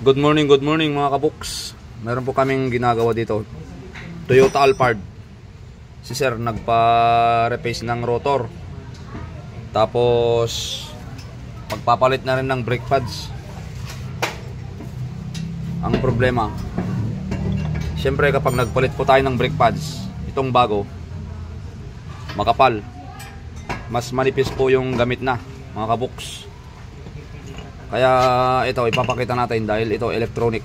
Good morning mga kabuks. Meron po kaming ginagawa dito. Toyota Alphard. Si sir nagpa-replace ng rotor. Tapos magpapalit na rin ng brake pads. Ang problema, syempre kapag nagpalit po tayo ng brake pads, itong bago, makapal. Mas manipis po yung gamit na mga kabuks. Kaya ito ipapakita natin dahil ito electronic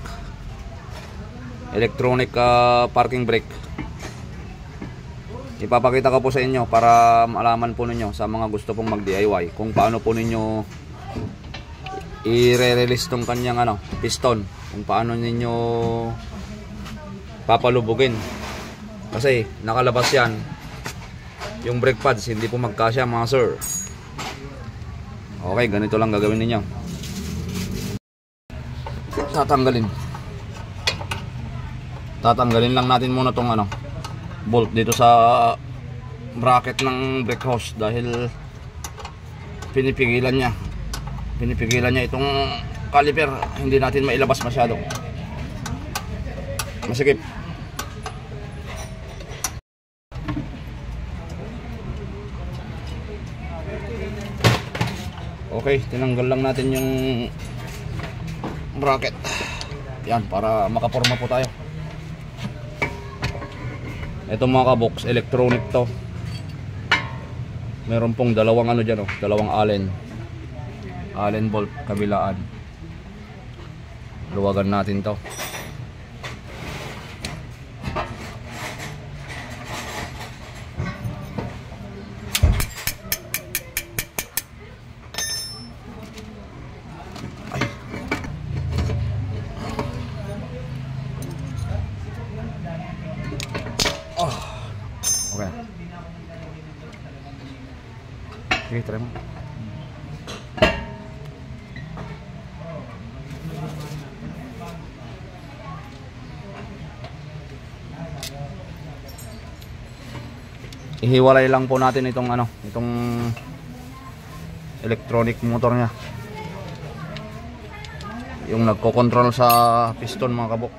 parking brake. Ipapakita ko po sa inyo para malaman po ninyo sa mga gusto pong mag DIY kung paano po ninyo i-re-release tong kanyang piston, kung paano ninyo papalubugin kasi nakalabas yan yung brake pads, hindi po magkasya mga sir. Okay, ganito lang gagawin ninyo. Tatanggalin lang natin muna tong bolt dito sa bracket ng brake hose dahil pinipigilan niya itong caliper, hindi natin mailabas masyado, masikip. Okay, tinanggal lang natin yung bracket yan para makaporma po tayo. Ito mga kabox, electronic to. Meron pong dalawang dyan, dalawang Allen bolt kabilaan. Luwagan natin to. Okay. Okay, try mo. Ihiwalay lang po natin itong itong electronic motor niya. Yung nagko-control sa piston mga kabox.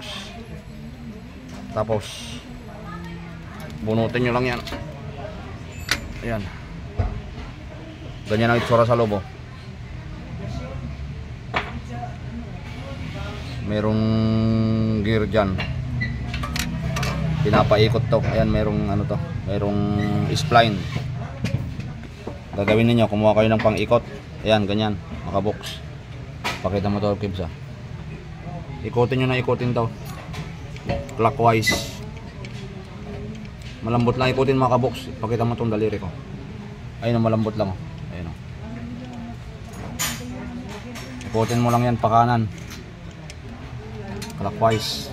Tapos bunutin nyo lang yan. Ayan. Ganyan ang itsura sa loob. Merong gear dyan. Pinapaikot to. Ayan, merong merong spline. Gagawin niyo, kumuha kayo ng pang-ikot. Ayan, ganyan, makabox. Pakita mo to, Kibs. Ikutin nyo na ikutin to. Clockwise. Malambot lang ikutin mga kabox. Pakita mo itong daliri ko. Ayun, malambot lang. Ayun. Ikutin mo lang yan pa kanan. Clockwise.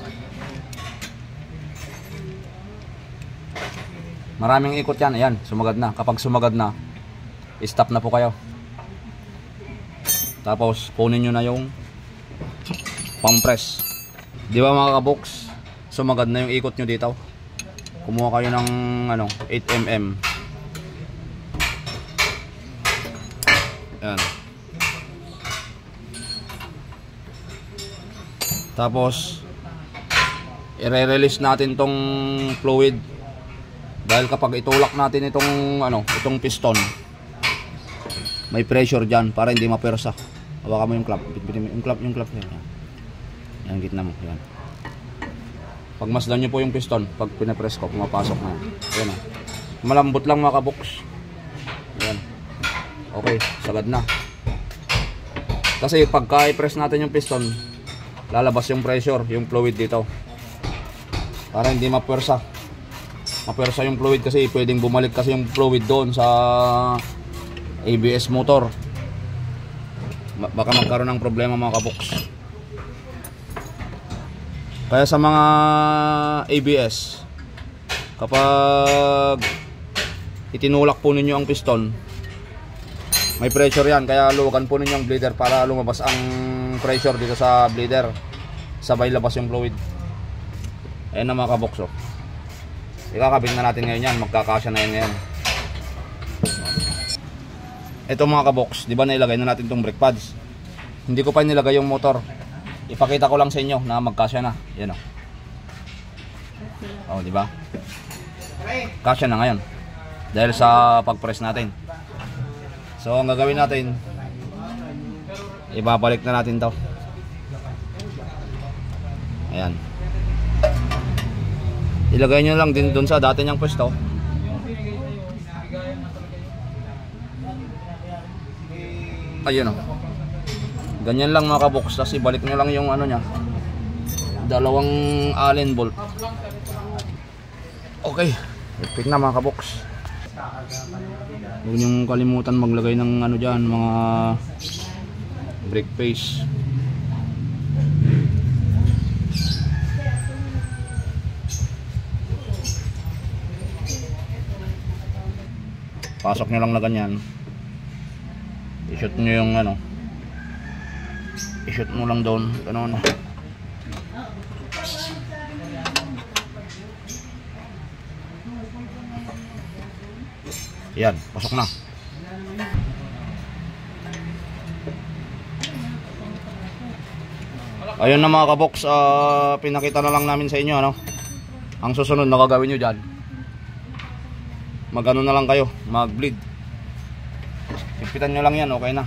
Maraming ikot yan. Ayan, sumagad na. Kapag sumagad na, stop na po kayo. Tapos kunin nyo na yung pang press. Di ba mga kabox, sumagad na yung ikot nyo dito. Kumuha kayo ng 8mm. Ayan. Tapos i-release natin tong fluid. Dahil kapag itulak natin itong piston, may pressure dyan para hindi mapersa. Hawakan mo yung clamp. Yung clamp. Yan, gitna mo. Yan. Pag masdan nyo po yung piston, pag pinapress ko, pumapasok na. Ayan. Malambot lang mga kabox. Ayan. Okay, sagad na. Kasi pagka i-press natin yung piston, lalabas yung pressure, yung fluid dito. Para hindi mapersa. Mapersa yung fluid kasi pwedeng bumalik kasi yung fluid doon sa ABS motor. Baka magkaroon ng problema mga kabox. Kaya sa mga ABS, kapag itinulak po ninyo ang piston, may pressure yan. Kaya luwagan po ninyo ang bleeder para lumabas ang pressure dito sa bleeder. Sabay labas yung fluid. Ayan na mga kabox. Ikakabit na natin ngayon yan. Magkakasya na yan ngayon. Ito mga kabox, di ba nailagay na natin itong brake pads. Hindi ko pa nilagay yung motor. ipakita ko lang sa inyo na magkasya na. Yan o. Oh, di ba? Kasya na ngayon. Dahil sa pag-press natin. So, ang gagawin natin, ibabalik na natin to. Ayan. Ilagay nyo lang din dun sa dati niyang pwesto. Ayun o. Ganyan lang mga kabox. Tapos ibalik nyo lang yung ano nya, dalawang Allen bolt. Okay. Perfect na mga kabox. Huwag niyong kalimutan maglagay ng ano dyan, mga brake paste. Pasok nyo lang na ganyan. I-shoot nyo yung ano, i-shoot mo lang doon, gano'n. Yan, pasok na. Ayun na mga kabox, pinakita na lang namin sa inyo ano. Ang susunod na gagawin nyo dyan, mag ano na lang kayo, mag bleed. Higpitan nyo lang yan, okay na.